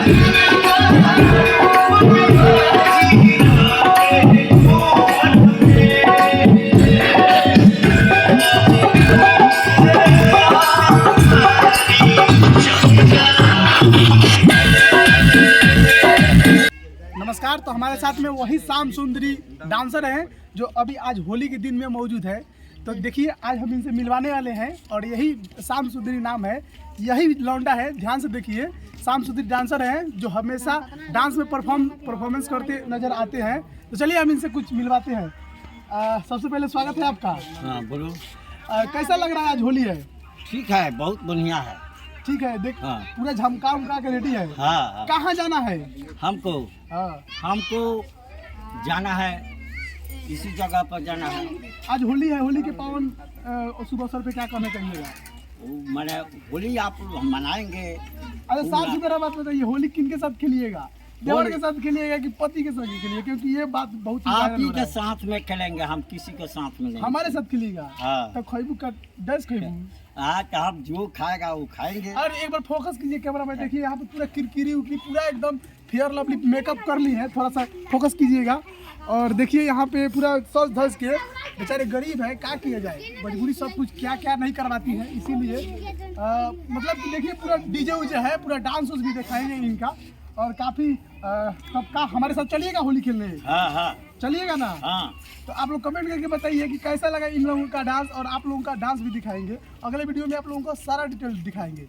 नमस्कार। तो हमारे साथ में वही शाम सुंदरी डांसर हैं जो अभी आज होली के दिन में मौजूद है। तो देखिए आज हम इनसे मिलवाने वाले हैं और यही शाम सुंदरी नाम है, यही लौंडा है। ध्यान से देखिए, शाम सुंदरी डांसर हैं जो हमेशा डांस में परफॉर्मेंस करते नजर आते हैं। तो चलिए हम इनसे कुछ मिलवाते हैं। सबसे पहले स्वागत है आपका। हाँ बोलो। कैसा लग रहा है आज होली है? ठीक है, बहुत बढ़िया है। ठीक है, देख हाँ। पूरा झमका उमका के रेडी है। हाँ। कहाँ जाना है? हमको जाना है, इसी जगह पर जाना है। आज होली है, होली के पावन शुभ अवसर पे क्या कहना चाहिएगा? मैंने होली आप मनाएंगे। अरे साफ सुथरा बात बताइए, होली किन के साथ खेलिएगा? देवर के साथ खेलिएगा कि पति के साथ खेलिएगा? क्योंकि ये बात बहुत आप ही के साथ में खेलेंगे, हम किसी के साथ में नहीं। हमारे साथ खेलिएगा। हाँ। तो खैबू का डस खैबू। आज आप जो खाएगा वो खाएंगे। और एक बार फोकस कीजिए कैमरा में, देखिए यहाँ पे पूरा किरकिरी उकरी पूरा एकदम फेयर लवली मेकअप कर ली है। थोड़ा सा फोकस कीजिएगा और देखिए यहाँ पे पूरा सज धज के, बेचारे गरीब है, क्या किया जाए, मजबूरी सब कुछ क्या क्या नहीं करवाती है। इसीलिए मतलब कि देखिए पूरा डीजे उजे है, पूरा डांस उस भी दिखाएंगे इनका। और काफी सबका हमारे साथ चलिएगा होली खेलने। हाँ हाँ चलिएगा ना? हाँ। तो आप लोग कमेंट करके बताइए कि कैसा लगा इन लोगों का डांस, और आप लोगों का डांस भी दिखाएंगे। अगले वीडियो में आप लोगों को सारा डिटेल दिखाएंगे।